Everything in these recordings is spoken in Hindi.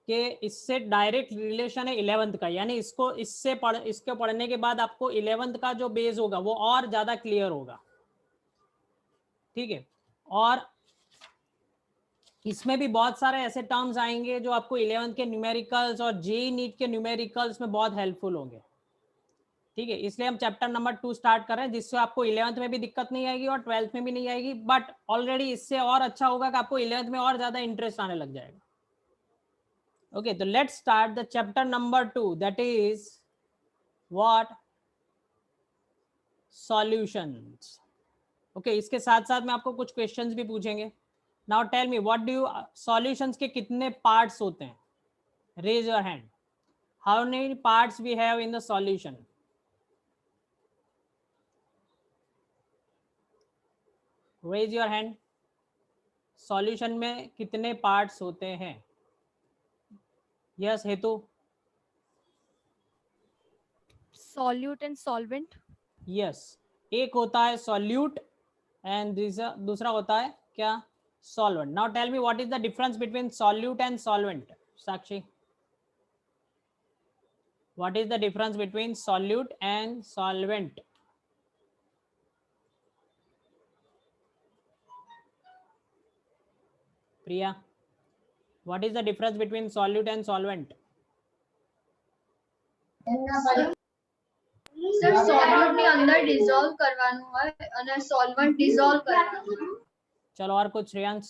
कि इससे डायरेक्ट रिलेशन है 11th का, यानी इसको इसके पढ़ने के बाद आपको 11th का जो बेस होगा वो और ज्यादा क्लियर होगा, ठीक है। और इसमें भी बहुत सारे ऐसे टर्म्स आएंगे जो आपको 11th के न्यूमेरिकल्स और जेईई नीट के न्यूमेरिकल्स में बहुत हेल्पफुल होंगे, ठीक है। इसलिए हम चैप्टर नंबर 2 स्टार्ट कर रहे हैं, जिससे आपको 11th में भी दिक्कत नहीं आएगी और 12th में भी नहीं आएगी, बट ऑलरेडी इससे और अच्छा होगा कि आपको 11th में और ज्यादा इंटरेस्ट आने लग जाएगा। ओके, तो let's start the chapter number 2, that is what, solutions. Okay, इसके साथ साथ में आपको कुछ क्वेश्चंस भी पूछेंगे। Now tell me what do you, solutions के कितने पार्ट्स होते हैं? Raise your hand, how many parts we have in the solution? Raise your hand, solution में कितने पार्ट्स होते हैं? यस हेतु? Solute and solvent. यस, एक होता है सॉल्यूट एंड दूसरा होता है क्या? Solvent. Now tell me what is the difference between solute and solvent? Sakshi, what is the difference between solute and solvent? Priya, what is the difference between solute and solvent? Sir solute ની અંદર ડિસોલ્વ કરવાનું હોય અને સોલ્વન્ટ ડિસોલ્વ કરવાનું હોય. चलो और कुछ श्रेयांश?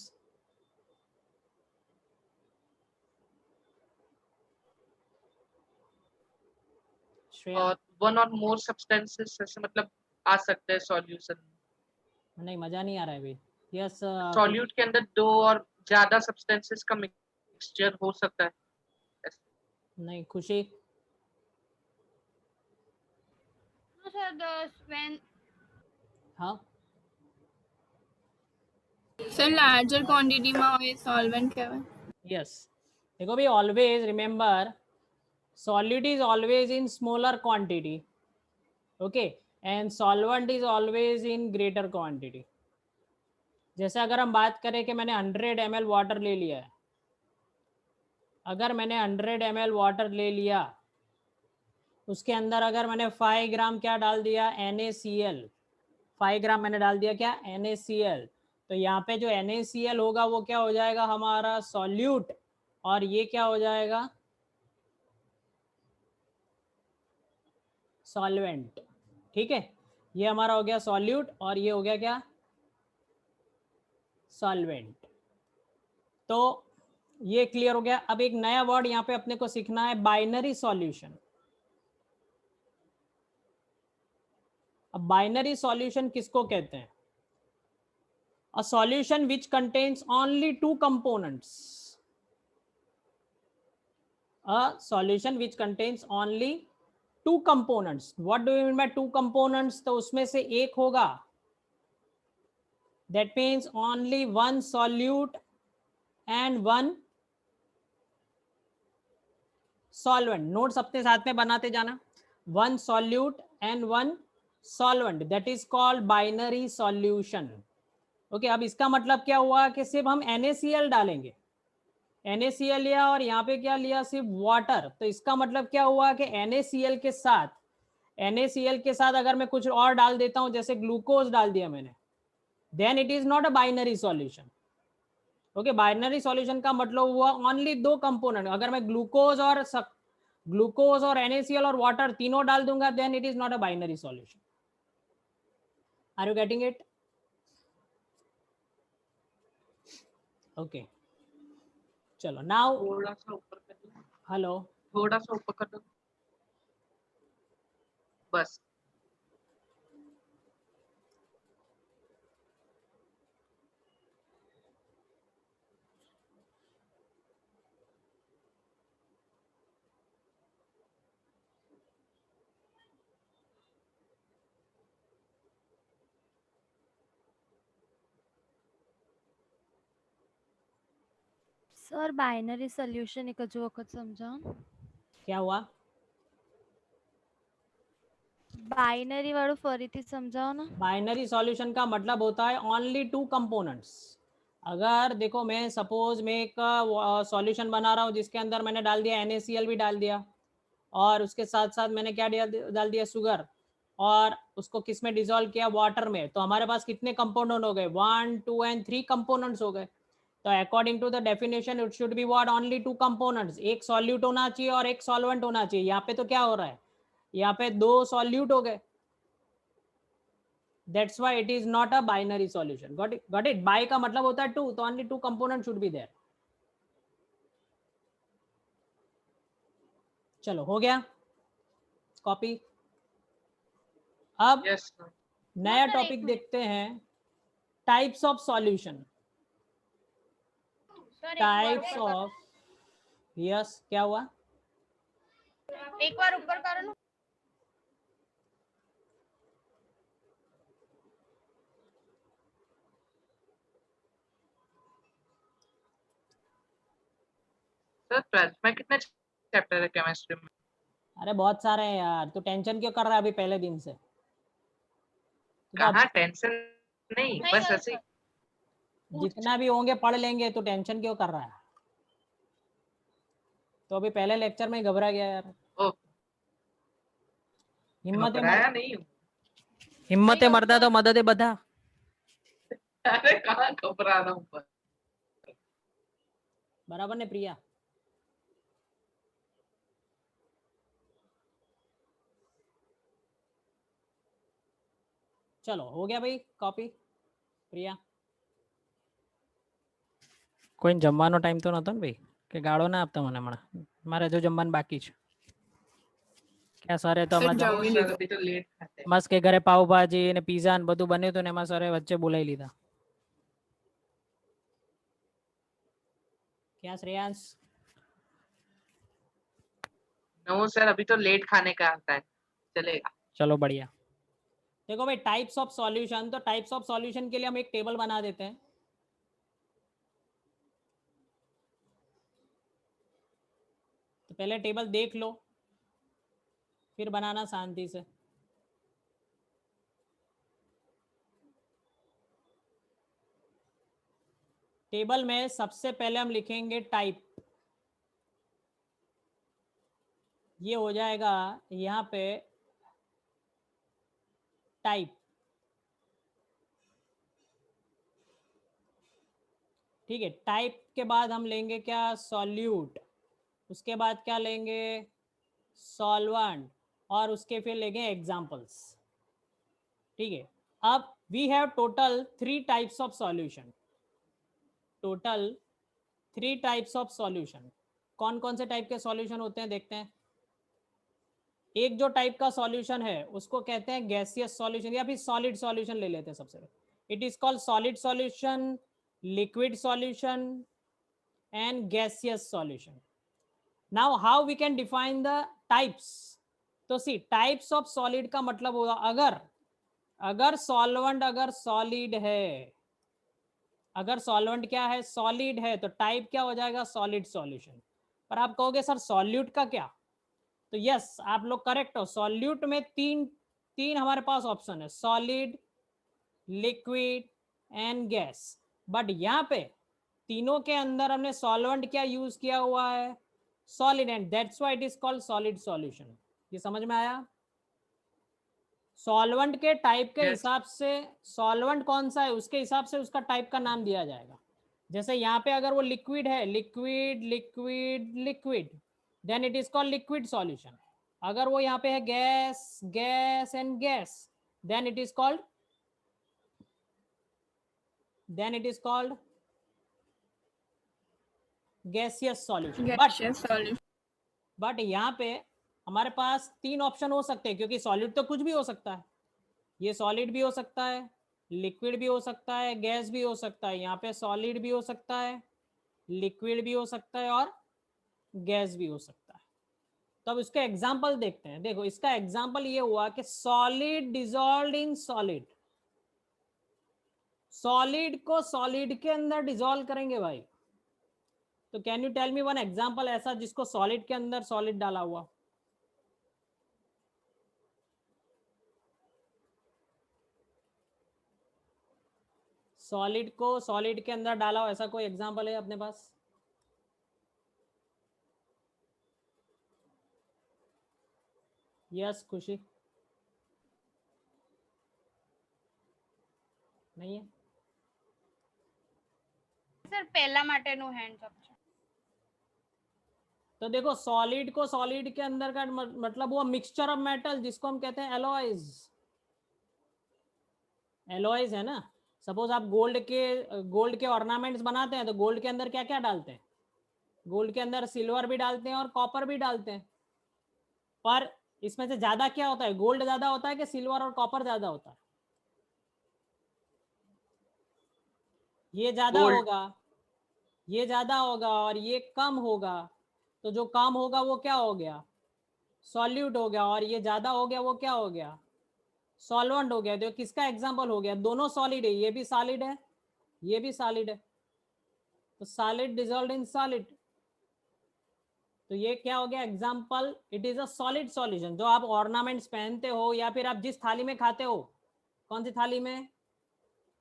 और वन और मोर सब्सटेंसेस ऐसे मतलब आ सकते हैं सॉल्यूशन। नहीं, मजा नहीं आ रहा है अभी। यस, सॉल्यूट के अंदर दो और ज्यादा सब्सटेंसेस का मिक्सचर हो सकता है। नहीं, खुशी? हाँ सर लार्जर क्वांटिटी में હોય सॉल्वेंट કહેવાય। यस, देखो भी, always remember solute is always in smaller quantity, okay, and solvent is always in greater quantity. जैसे अगर हम बात करें कि मैंने 100 ml वाटर ले लिया है, अगर मैंने 100 ml वाटर ले लिया, उसके अंदर अगर मैंने 5 ग्राम क्या डाल दिया? NaCl। 5 ग्राम मैंने डाल दिया क्या? NaCl। तो यहाँ पे जो NaCl होगा वो क्या हो जाएगा? हमारा सॉल्यूट, और ये क्या हो जाएगा? सॉल्वेंट, ठीक है। ये हमारा हो गया सॉल्यूट और ये हो गया क्या? सॉल्वेंट। तो ये क्लियर हो गया। अब एक नया वर्ड यहाँ पे अपने को सीखना है, बाइनरी सॉल्यूशन। अब बाइनरी सॉल्यूशन किसको कहते हैं? A solution which contains only 2 components. A solution which contains only 2 components. What do you mean by 2 components? तो उसमें से एक होगा, that means only 1 solute and 1 solvent. Notes अपने साथ में बनाते जाना। 1 solute and 1 solvent, that is called binary solution. Okay, अब इसका मतलब क्या हुआ कि सिर्फ हम NaCl डालेंगे, NaCl लिया और यहाँ पे क्या लिया? सिर्फ वाटर। तो इसका मतलब क्या हुआ कि NaCl के साथ अगर मैं कुछ और डाल देता हूँ, जैसे ग्लूकोज डाल दिया मैंने, then it is not a binary solution. Okay, binary solution का मतलब हुआ ओनली 2 कंपोनेंट। अगर मैं ग्लूकोज और NaCl और वाटर तीनों डाल दूंगा, then it is not a binary solution. Are you getting it? Okay, चलो नाउ, थोड़ा सा ऊपर कर दो, हेलो, थोड़ा सा ऊपर कर दो बस। સર બાઇનરી સોલ્યુશન એક હજુ વખત સમજાવો। क्या हुआ? બાઇનરી વાળું ફરીથી સમજાવો ને। बाइनरी सॉल्यूशन का मतलब होता है ओनली 2 कंपोनेंट्स। अगर देखो मैं सपोज मैं एक सॉल्यूशन बना रहा हूँ जिसके अंदर मैंने डाल दिया NaCl भी डाल दिया, और उसके साथ साथ मैंने क्या डाल दिया शुगर, और उसको किस में डिसॉल्व किया, वाटर में, तो हमारे पास कितने कंपोनेंट हो गए, 1 2 एंड 3 कंपोनेंट्स हो गए। तो according to the definition it should be what, only 2 components, एक सॉल्यूट होना चाहिए और एक सॉल्वेंट होना चाहिए। यहाँ पे तो क्या हो रहा है, यहाँ पे 2 सॉल्यूट हो गए, that's why it is not a binary solution. Got it, bi का मतलब होता है 2, तो only 2 component should be there. चलो हो गया कॉपी। अब यस सर। नया टॉपिक देखते हैं, types of solution. Types of, yes क्या हुआ, एक बार ऊपर करो ना। सर 12th में कितने चैप्टर है केमिस्ट्री में? अरे बहुत सारे हैं यार, तू टेंशन क्यों कर रहा है अभी पहले दिन से? तो कहाँ टेंशन नहीं, बस ऐसे ही। जितना भी होंगे पढ़ लेंगे, तो टेंशन क्यों कर रहा है? तो अभी पहले लेक्चर में ही घबरा गया यार। ओ, घबराया नहीं हूँ। हिम्मत है मर्दा तो मदद है बधा। अरे कहाँ घबरा रहा हूँ पर। बराबर ने प्रिया? चलो हो गया भाई कॉपी प्रिया? કોઈ જમવાનો ટાઈમ તો નતો ને ભાઈ, કે ગાળો ના આપતા મને હમણાં? મારે જો જમવાનું બાકી છે. क्या સરે તો હમણાં जाओ सर, अभी तो लेट खाते हैं। મસ્ત કે ઘરે પાવભાજી ને પીઝા ને બધું બન્યું હતું ને એમાં સરે વચ્ચે બોલાવી લીધા. क्या श्रेयांश? नो सर, अभी तो लेट खाने का आता है, चलेगा। चलो बढ़िया। देखो भाई टाइप्स ऑफ सॉल्यूशन, तो टाइप्स ऑफ सॉल्यूशन के लिए हम एक टेबल बना देते हैं। तो पहले टेबल देख लो, फिर बनाना शांति से। टेबल में सबसे पहले हम लिखेंगे टाइप, ये हो जाएगा यहाँ पे टाइप, ठीक है। टाइप के बाद हम लेंगे क्या, सॉल्यूट, उसके बाद क्या लेंगे, सॉल्वेंट, और उसके फिर लेंगे एग्जांपल्स, ठीक है। अब we have total 3 types of solution, total 3 types of solution. कौन कौन से टाइप के सॉल्यूशन होते हैं देखते हैं। एक जो टाइप का सॉल्यूशन है उसको कहते हैं गैसियस सॉल्यूशन, या फिर सॉलिड सॉल्यूशन ले लेते हैं सबसे पहले। It is called solid solution, liquid solution and gaseous solution. Now how we can define the types. तो सी टाइप्स ऑफ सॉलिड का मतलब होगा, अगर सॉल्वेंट अगर सॉलिड है, अगर सॉल्वेंट क्या है, सॉलिड है, तो टाइप क्या हो जाएगा, सॉलिड सॉल्यूशन। पर आप कहोगे सर सॉल्यूट का क्या, तो यस आप लोग करेक्ट हो। सॉल्यूट में तीन हमारे पास ऑप्शन है, solid, liquid and gas. But यहाँ पे तीनों के अंदर हमने सॉल्वेंट क्या यूज किया हुआ है, solid, and that's why it is called solid solution. ये समझ में आया? सॉल्वेंट के टाइप के हिसाब से, सॉल्वेंट कौन सा है उसके हिसाब से उसका टाइप का नाम दिया जाएगा। जैसे यहाँ पे अगर वो लिक्विड है, liquid liquid liquid, then it is called liquid solution. अगर वो यहाँ पे है gas gas and gas, then it is called gaseous solution. But यहाँ पे हमारे पास 3 ऑप्शन हो सकते हैं, क्योंकि सॉलिड तो कुछ भी हो सकता है। ये सॉलिड भी हो सकता है, लिक्विड भी हो सकता है, गैस भी हो सकता है। यहाँ पे सॉलिड भी हो सकता है, लिक्विड भी हो सकता है, और गैस भी हो सकता है। तो अब इसका एग्जांपल देखते हैं। देखो इसका एग्जांपल ये हुआ कि solid dissolved in solid, solid को सॉलिड के अंदर डिसॉल्व करेंगे भाई। तो can you tell me one example ऐसा जिसको सॉलिड के अंदर सॉलिड डाला हुआ। सॉलिड को सॉलिड के अंदर डाला हो, ऐसा कोई एग्जांपल है अपने पास? यस खुशी? नहीं है? સર પહેલા માટેનું હેન્ડ્સ અપ છે. तो देखो सॉलिड को सॉलिड के अंदर का मतलब वो मिक्सचर ऑफ मेटल जिसको हम कहते हैं एलॉयज. एलॉयज है ना. सपोज आप गोल्ड के ऑर्नामेंट्स बनाते हैं तो गोल्ड के अंदर क्या क्या डालते हैं? गोल्ड के अंदर सिल्वर भी डालते हैं और कॉपर भी डालते हैं. पर इसमें से ज्यादा क्या होता है? गोल्ड ज्यादा होता है कि सिल्वर और कॉपर ज्यादा होता है? ये ज्यादा Gold. होगा, ये ज्यादा होगा और ये कम होगा. तो जो कम होगा वो क्या हो गया? सॉल्यूट हो गया. और ये ज्यादा हो गया वो क्या हो गया? सॉल्वेंट हो गया. तो किसका एग्जांपल हो गया? दोनों सॉलिड है, ये भी सॉलिड है, ये भी सॉलिड है. तो सॉलिड डिसॉल्व्ड इन सॉलिड. तो ये क्या हो गया example? It is a solid solution. जो आप ऑर्नामेंट्स पहनते हो या फिर आप जिस थाली में खाते हो, कौन सी थाली में,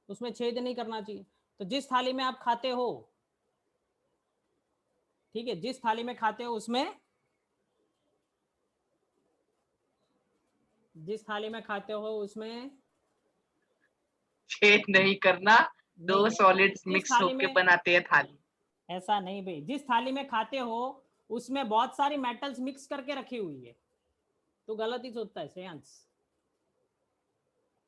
उसमें छेद नहीं करना चाहिए. तो जिस थाली में आप खाते हो, ठीक है, जिस थाली में खाते हो उसमें, जिस थाली में खाते हो उसमें छेद नहीं करना. दो नहीं, सॉलिड्स जिस मिक्स थाली होके में, बनाते हैं थाली. ऐसा नहीं भाई. जिस थाली में खाते हो उसमें बहुत सारी मेटल्स मिक्स करके रखी हुई है. तो गलत ही सोचता है श्रेयांश.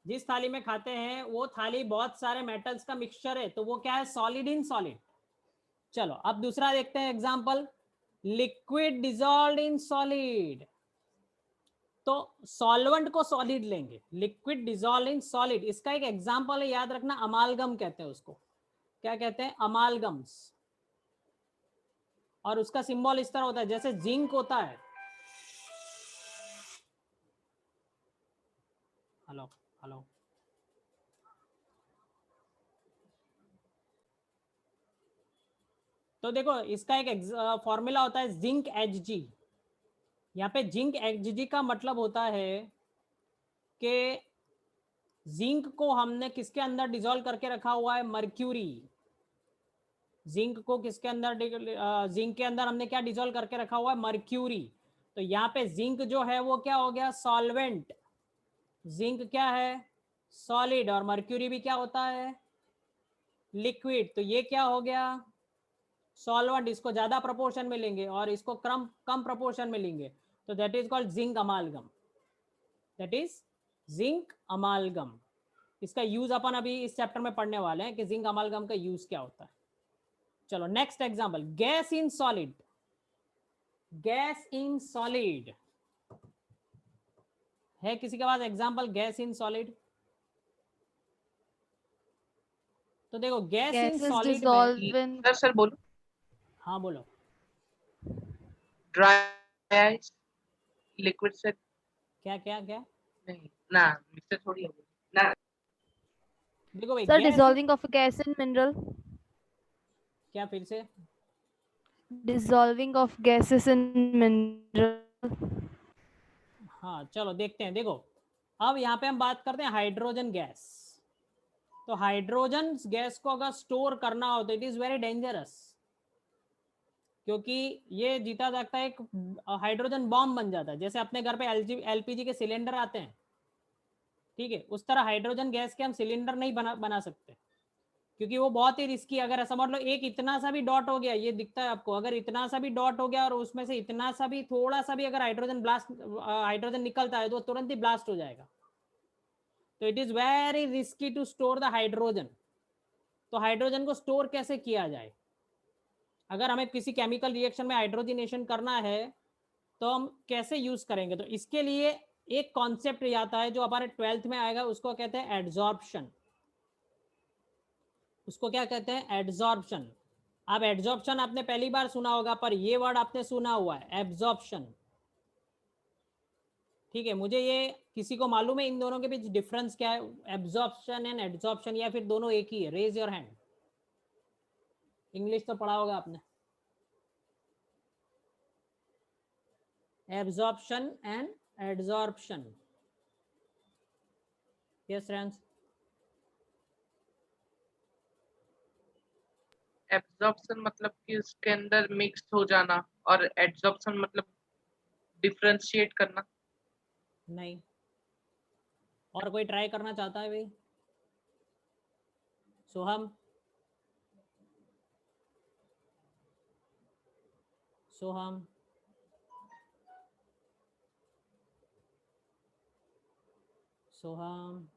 जिस थाली में खाते हैं वो थाली बहुत सारे मेटल्स का मिक्सचर है, तो वो क्या है? Solid in solid. चलो अब दूसरा देखते हैं example. Liquid dissolved in solid. तो सॉल्वेंट को सॉलिड लेंगे, लिक्विड डिसॉल्व इन सॉलिड. इसका एक एग्जांपल है, याद रखना, अमालगम कहते हैं उसको. क्या कहते हैं? अमालगम्स. और उसका सिंबल इस तरह होता है जैसे जिंक होता है. Hello hello. तो देखो इसका एक फॉर्मूला होता है जिंक Hg. यहाँ पे जिंक Hg का मतलब होता है कि जिंक को हमने किसके अंदर डिसॉल्व करके रखा हुआ है? मर्क्यूरी. जिंक को किसके अंदर, जिंक के अंदर हमने क्या डिसॉल्व करके रखा हुआ है? मर्क्यूरी. तो यहाँ पे जिंक जो है वो क्या हो गया? सॉल्वेंट. जिंक क्या है? सॉलिड. और मर्क्यूरी भी क्या होता है? लिक्विड. तो ये क्या हो गया? सॉल्वेंट. इसको ज्यादा प्रोपोर्शन में लेंगे और इसको कम प्रोपोर्शन में लेंगे, तो that is called zinc अमालगम. That is zinc अमालगम. इसका यूज अपन अभी इस चैप्टर में पढ़ने वाले हैं कि जिंक अमालगम का यूज क्या होता है. चलो next example, gas in solid. Gas in solid है किसी के पास एग्जांपल? Gas in solid. तो देखो gas in Gases solid dissolve में, in सर बोलो. हाँ बोलो. Dry ice. लिक्विड से क्या क्या क्या? नहीं ना, मिक्सर थोड़ी है ना. देखो भाई sir gas, dissolving of a gas in mineral. क्या फिर से? Dissolving of gases in mineral. हाँ चलो देखते हैं. देखो अब यहाँ पे हम बात करते हैं हाइड्रोजन गैस. तो हाइड्रोजन गैस को अगर स्टोर करना हो तो इट इज वेरी डेंजरस, क्योंकि ये जीता जागता एक हाइड्रोजन बॉम्ब बन जाता है. जैसे अपने घर पे एलपीजी के सिलेंडर आते हैं, ठीक है, उस तरह हाइड्रोजन गैस के हम सिलेंडर नहीं बना सकते, क्योंकि वो बहुत ही रिस्की. अगर समझ लो एक इतना सा भी डॉट हो गया, ये दिखता है आपको, अगर इतना सा भी डॉट हो गया और उसमें से इतना सा भी थोड़ा सा भी अगर हाइड्रोजन निकलता है तो तुरंत ही ब्लास्ट हो जाएगा. तो it is very risky to store the hydrogen. तो हाइड्रोजन को स्टोर कैसे किया जाए? अगर हमें किसी केमिकल रिएक्शन में हाइड्रोजनेशन करना है तो हम कैसे यूज करेंगे? तो इसके लिए एक कॉन्सेप्ट आता है जो हमारे 12th में आएगा, उसको कहते हैं एडजॉर्प्शन. उसको क्या कहते हैं? एडजॉर्प्शन. अब एडजॉर्प्शन आपने पहली बार सुना होगा, पर ये वर्ड आपने सुना हुआ है एब्जॉर्प्शन. ठीक है, मुझे ये किसी को मालूम है इन दोनों के बीच डिफरेंस क्या है? एब्जॉर्प्शन एंड एडजॉर्प्शन, या फिर दोनों एक ही है? Raise your hand. इंग्लिश तो पढ़ा होगा आपने. Absorption and adsorption. Yes friends. Absorption मतलब कि उसके अंदर मिक्स हो जाना, और एड्जॉर्प्शन मतलब डिफरेंशिएट करना। नहीं। और कोई ट्राई करना चाहता है भाई? सोहम, सोहम, सोहम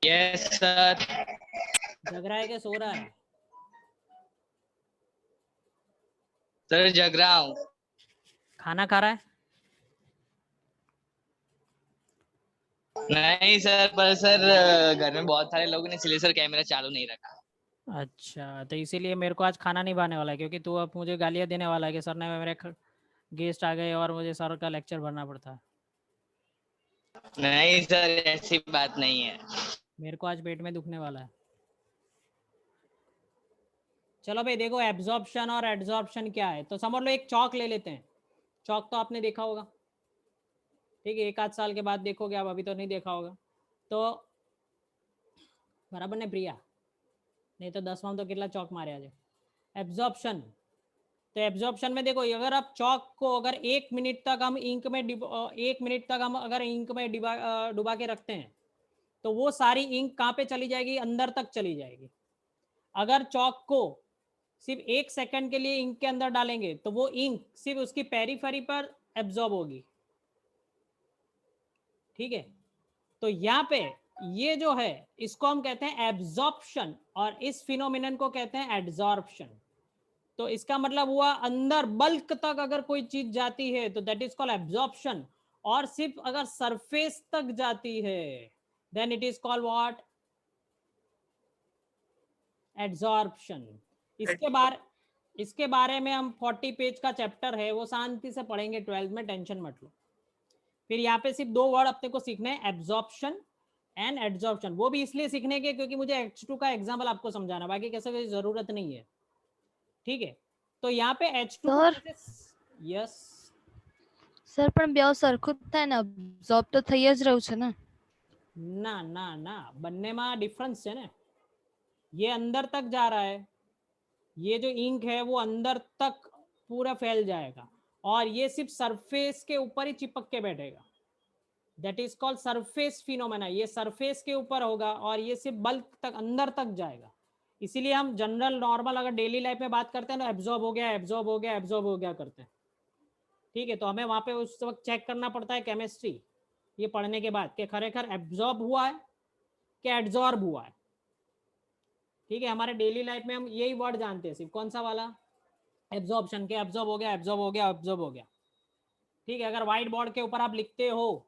यस सर। जग रहा है कि सो रहा है? सर जग रहा हूँ। खाना खा रहा है? नहीं सर, पर सर घर में बहुत सारे लोग हैं इसलिए सर कैमरा चालू नहीं रखा। अच्छा, तो इसीलिए मेरे को आज खाना नहीं खाने वाला है, क्योंकि तू अब मुझे गालियाँ देने वाला है कि सर ने मेरे गेस्ट आ गए और मुझे सर का लेक्चर भरना पड़ता है। नहीं सर, ऐसी बात नहीं है। मेरे को आज पेट में दुखने वाला है। चलो भाई देखो, एब्जॉर्प्शन और एड्जॉर्प्शन क्या है, तो समझ लो एक चौक ले लेते हैं। चौक तो आपने देखा होगा, ठीक है, एक आध साल के बाद देखोगे आप, अभी तो नहीं देखा होगा। तो बराबर ने प्रिया, नहीं तो 10वां तो कितना चौक मारे आज। एब्जॉर्प्शन, तो एब्जॉर्प्शन में देखो, अगर आप चौक को अगर 1 मिनट तक हम इंक में 1 मिनट तक हम अगर इंक में डुबा के रखते हैं, तो वो सारी इंक कहाँ पे चली जाएगी? अंदर तक चली जाएगी। अगर चौक को सिर्फ 1 सेकंड के लिए इंक के अंदर डालेंगे, तो वो इंक सिर्फ उसकी पेरीफेरी पर एब्जॉर्ब होगी, ठीक है। तो यहाँ पे ये जो है, इसको हम कहते हैं एब्जॉर्प्शन, और इस फिनोमिनन को कहते हैं एड्जॉर्प्शन। तो इसका मतलब हुआ अंदर बल्क तक अगर कोई चीज जाती है तो दैट इज कॉल्ड एब्जॉर्प्शन, और सिर्फ अगर सरफेस तक जाती है then it is called what? Adsorption. इसके बारे में हम 40 पेज का चैप्टर है, वो शांति से पढ़ेंगे 12th में, टेंशन मत लो। फिर यहाँ पे सिर्फ 2 वर्ड अपने को सीखने हैं, एब्जॉर्प्शन एंड एड्जॉर्प्शन। वो भी इसलिए सीखने के क्योंकि मुझे H2 का एग्जाम्पल आपको समझाना, बाकी कैसे कोई जरूरत नहीं है, ठीक है। तो यहाँ पे H2 को સર यस સર પણ બેવ સરખું જ થાય ને, અબ્ઝોર્બ તો થઈ જ રહ્યું છે ને. ना ना ना, बनने में डिफरेंस है ना। ये अंदर तक जा रहा है, ये जो इंक है वो अंदर तक पूरा फैल जाएगा, और ये सिर्फ सरफेस के ऊपर ही चिपक के बैठेगा। That is called surface phenomena. ये सरफेस के ऊपर होगा और ये सिर्फ बल्क तक अंदर तक जाएगा। इसीलिए हम जनरल नॉर्मल अगर डेली लाइफ में बात करते हैं ना, एब्जॉर्ब हो गया, एब्जॉर्ब हो गया, एब्जॉर्ब हो गया करते हैं, ठीक है। तो हमें वहां पे उस वक्त चेक करना पड़ता है केमिस्ट्री ये पढ़ने के बाद कि खरेखर एब्जॉर्ब हुआ है कि एड्जॉर्ब हुआ है, ठीक है। हमारे डेली लाइफ में हम यही वर्ड जानते हैं सिर्फ, कौन सा वाला? एब्जॉर्प्शन के, एब्जॉर्ब हो गया, एब्जॉर्ब हो गया, एब्जॉर्ब हो गया, ठीक है। अगर व्हाइट बोर्ड के ऊपर आप लिखते हो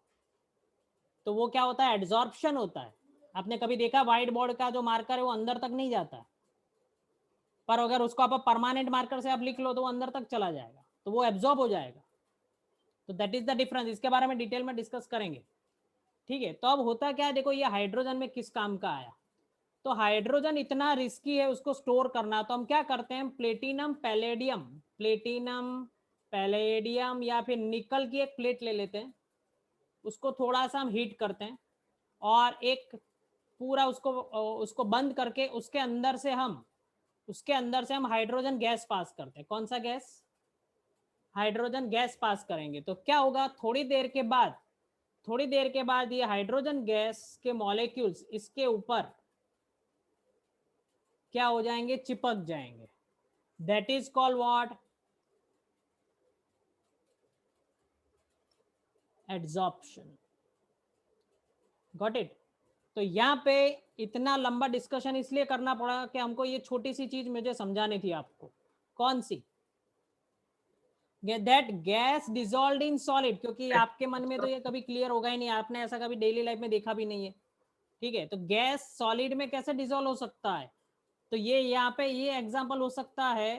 तो वो क्या होता है? एड्जॉर्प्शन होता है। आपने कभी देखा व्हाइट बोर्ड का जो मार्कर है वो अंदर तक नहीं जाता है, पर अगर उसको आप परमानेंट मार्कर से आप लिख लो तो वो अंदर तक चला जाएगा, तो वो एब्जॉर्ब हो जाएगा। तो दैट इज द डिफरेंस। इसके बारे में डिटेल में डिस्कस करेंगे, ठीक है। तो अब होता क्या है, देखो ये हाइड्रोजन में किस काम का आया। तो हाइड्रोजन इतना रिस्की है उसको स्टोर करना, तो हम क्या करते हैं? प्लेटिनम पैलेडियम, प्लेटिनम पैलेडियम या फिर निकल की एक प्लेट ले लेते हैं, उसको थोड़ा सा हम हीट करते हैं, और एक पूरा उसको बंद करके उसके अंदर से हम हाइड्रोजन गैस पास करते हैं। कौन सा गैस? हाइड्रोजन गैस पास करेंगे, तो क्या होगा? थोड़ी देर के बाद ये हाइड्रोजन गैस के मॉलिक्यूल्स इसके ऊपर क्या हो जाएंगे? चिपक जाएंगे। That is called what? Adsorption. Got it? तो यहाँ पे इतना लंबा डिस्कशन इसलिए करना पड़ा कि हमको ये छोटी सी चीज मुझे समझानी थी आपको। कौन सी? That gas dissolved in solid, क्योंकि आपके मन में तो ये कभी क्लियर होगा ही नहीं, आपने ऐसा कभी डेली लाइफ में देखा भी नहीं है, ठीक है। तो गैस सॉलिड में कैसे डिजॉल्व हो सकता है? तो ये यहाँ पे ये एग्जांपल हो सकता है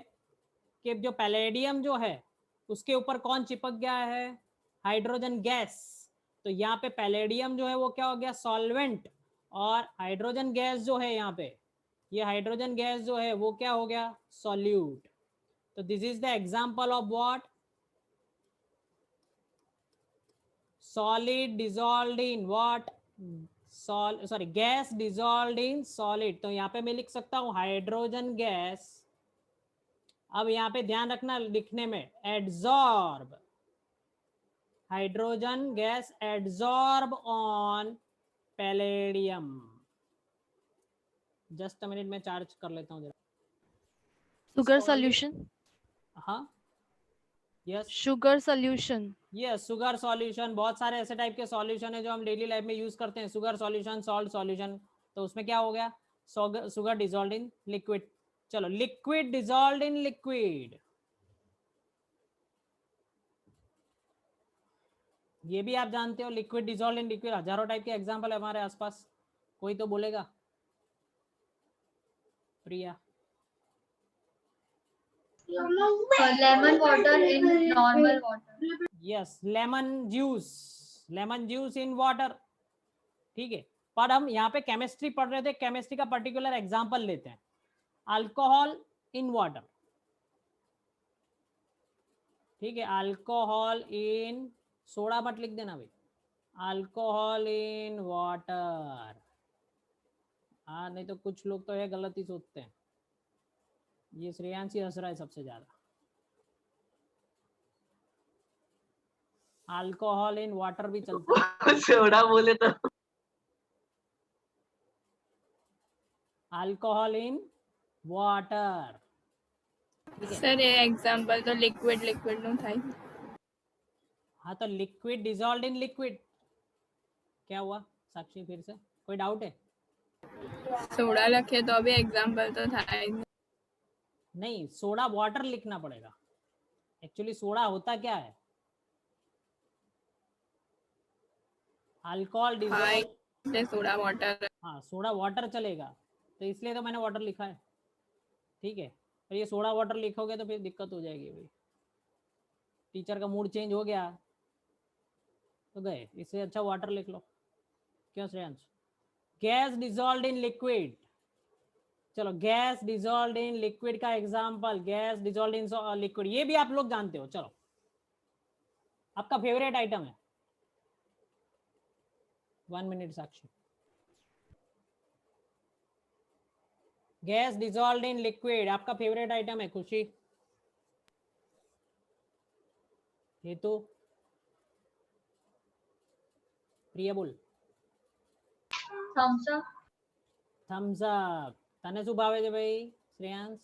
कि जो पैलेडियम जो है उसके ऊपर कौन चिपक गया है? Hydrogen gas. तो यहाँ पे पैलेडियम जो है वो क्या हो गया? सॉल्वेंट, और हाइड्रोजन गैस जो है यहाँ पे, ये हाइड्रोजन गैस जो है वो क्या हो गया? सॉल्यूट। तो this is the example of what? Solid dissolved in what? Gas dissolved in solid. तो यहाँ पे मैं लिख सकता हूँ हाइड्रोजन गैस अब यहाँ पे ध्यान रखना लिखने में, adsorb, hydrogen gas adsorb on palladium. Just a minute में चार्ज कर लेता हूँ जरा। sugar Solid- solution, हाँ, yes sugar solution, yes, sugar solution, बहुत सारे ऐसे टाइप के सॉल्यूशन है जो हम डेली लाइफ में यूज करते हैं, शुगर सॉल्यूशन, सॉल्ट सॉल्यूशन। तो उसमें क्या हो गया, शुगर डिजॉल्व इन लिक्विड। चलो, लिक्विड डिजॉल्व इन लिक्विड, ये भी आप जानते हो, लिक्विड डिजॉल्व इन लिक्विड हजारों टाइप के एग्जांपल है हमारे आसपास, कोई तो बोलेगा। Priya, lemon water in normal water. Yes, lemon juice in water, ठीक है। पर हम यहाँ पे केमिस्ट्री पढ़ रहे थे, केमिस्ट्री का पर्टिकुलर एग्जांपल लेते हैं, अल्कोहल इन वाटर, ठीक है, अल्कोहल इन, सोडा मत लिख देना भाई, अल्कोहल इन वाटर। हाँ, नहीं तो कुछ लोग तो ये गलत ही सोचते हैं। ये श्रेयांशी हंस रहा है सबसे ज्यादा। अल्कोहल इन वाटर भी चलता है, सोडा बोले तो अल्कोहल इन वाटर, ठीक है। સર એ એક્ઝામ્પલ તો લિક્વિડ લિક્વિડ નું થાય. हाँ, तो लिक्विड डिजॉल्व इन लिक्विड, क्या हुआ साक्षी, फिर से कोई डाउट है? સોડા લખે તો બી એક્ઝામ્પલ તો થાય જ. नहीं, सोडा वाटर लिखना पड़ेगा। एक्चुअली सोडा होता क्या है, अल्कोहल डिजॉल्व, એટલે સોડા વોટર. हाँ सोडा वाटर चलेगा, तो इसलिए तो मैंने वाटर लिखा है, ठीक है। पर ये सोडा वाटर लिखोगे तो फिर दिक्कत हो जाएगी भाई, टीचर का मूड चेंज हो गया तो गए, इससे अच्छा वाटर लिख लो। क्यों Shreyansh? Gas dissolve in liquid, चलो गैस डिजॉल्व इन लिक्विड का example, gas dissolve in liquid, ये भी आप लोग जानते हो। चलो, आपका फेवरेट आइटम है, 1 minute Sakshi, gas dissolve in liquid आपका फेवरेट आइटम है। खुशी, हेतु, प्रिया बोल, थम्स अप। Thums up. तने શું ભાવે છે ભાઈ શ્રેयांश?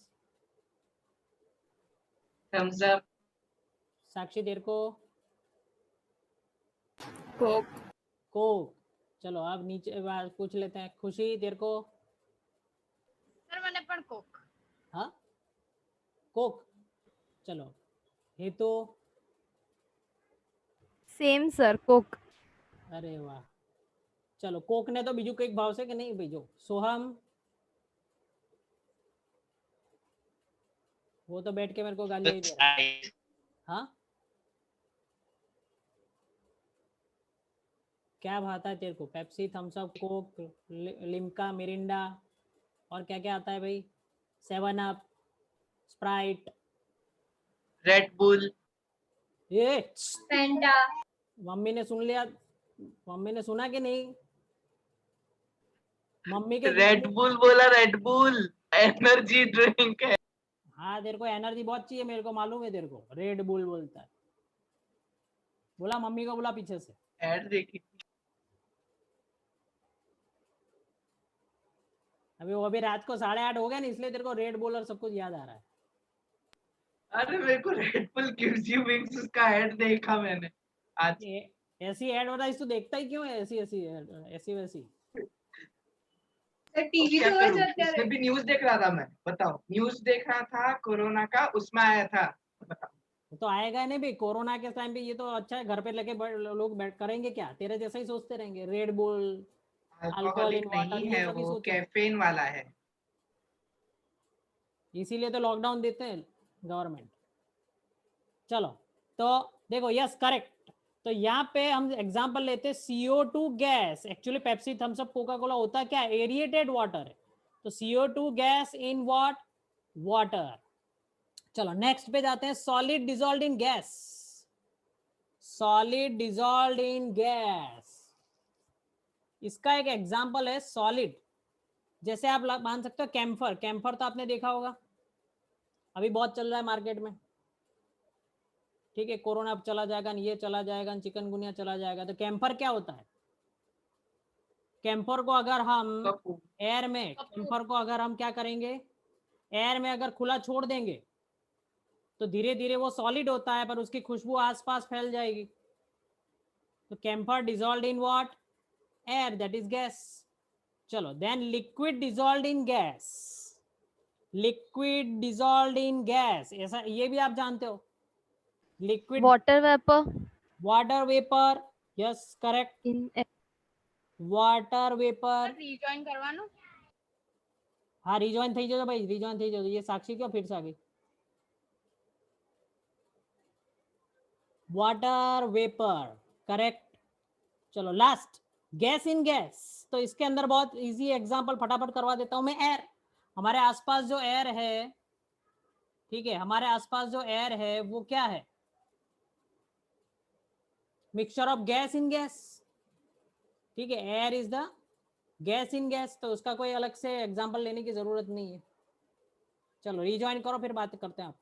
Thums up. साक्षी तेरे को? કોક. कोक। चलो अब नीचे पूछ लेते हैं, खुशी तेरे को? સર મને પણ કોક। हाँ, कोक। चलो, हेतु? same sir, coke. अरे वाह, चलो कोक ने तो बीजू कई भाव से कि नहीं बीजू? सोहम? वो तो बैठ के मेरे को गालियां ही दे रहा है। हाँ, क्या भाता है तेरे को? Pepsi, Thums Up, Coke, Limca, Mirinda, और क्या क्या आता है भाई? 7 अप, स्प्राइट, रेड बुल। ये फेंटा। मम्मी ने सुन लिया, मम्मी ने सुना कि नहीं? मम्मी के रेड बुल बोला, रेड बुल एनर्जी ड्रिंक है। हाँ, तेरे को एनर्जी बहुत चाहिए, मेरे को मालूम है, तेरे को रेड बुल बोलता है। बोला मम्मी को, बोला पीछे से। ऐड देखी। अभी वो अभी रात को 8:30 हो गया ना, इसलिए तेरे को रेड बुल और सब कुछ याद आ रहा है। अरे मेरे को red bull gives you wings उसका ऐड देखा मैंने आज। ऐसी एडवर्टाइज तू देखता ही क्यों है? ऐसी ऐसी ऐसी वैसी टीवी क्या तो करूं? चलते उसमें भी न्यूज देख रहा था मैं, बताओ। न्यूज देख रहा था कोरोना का, उसमें आया था, बताओ। तो आएगा नहीं भाई, कोरोना के टाइम पे ये तो अच्छा है, घर पे लेके लोग बैठ करेंगे क्या? तेरे जैसा ही सोचते रहेंगे, रेड बुल, अल्कोहल इन अल्कोहलिक वाटर, नहीं ये है सभी वो, सोचो। कैफीन वाला है। इसीलिए तो लॉकडाउन देते हैं गवर्नमेंट। चलो, तो देखो, यस करेक्ट। तो यहाँ पे हम एग्जांपल लेते हैं, CO2 gas, actually Pepsi, Thums Up, Coca Cola होता क्या है? एरिएटेड वाटर है। तो CO2 gas in what? Water. चलो नेक्स्ट पे जाते हैं, solid dissolve in gas, solid dissolve in gas. इसका एक एग्जांपल है सॉलिड, जैसे आप मान सकते हो कैम्फर, कैम्फर तो आपने देखा होगा, अभी बहुत चल रहा है मार्केट में, ठीक है, कोरोना अब चला जाएगा, ये चला जाएगा, चिकनगुनिया चला जाएगा, तो कैंपर क्या होता है? कैंपर को अगर हम कपूर। एयर में, कैंपर को अगर हम क्या करेंगे, एयर में अगर खुला छोड़ देंगे तो धीरे धीरे वो सॉलिड होता है पर उसकी खुशबू आसपास फैल जाएगी। तो camphor dissolved in what? Air, that is gas. चलो, then liquid dissolved in gas, liquid dissolved in gas, ऐसा ये भी आप जानते हो, liquid water vapour water vapour, yes correct, in water vapour. Rejoin કરવાનું हाँ रिजॉइन થઈ જજો भाई, रिजॉइन થઈ જજો। ये साक्षी क्यों फिर से आ गई? Water vapour, correct. चलो लास्ट, गैस इन गैस। तो इसके अंदर बहुत इजी एग्जांपल फटाफट करवा देता हूं मैं। एयर, हमारे आसपास जो एयर है, ठीक है, हमारे आसपास जो एयर है वो क्या है? Mixture of gas in gas, ठीक है, air is the gas in gas. तो उसका कोई अलग से एग्जांपल लेने की जरूरत नहीं है। चलो रिजॉइन करो, फिर बात करते हैं आप।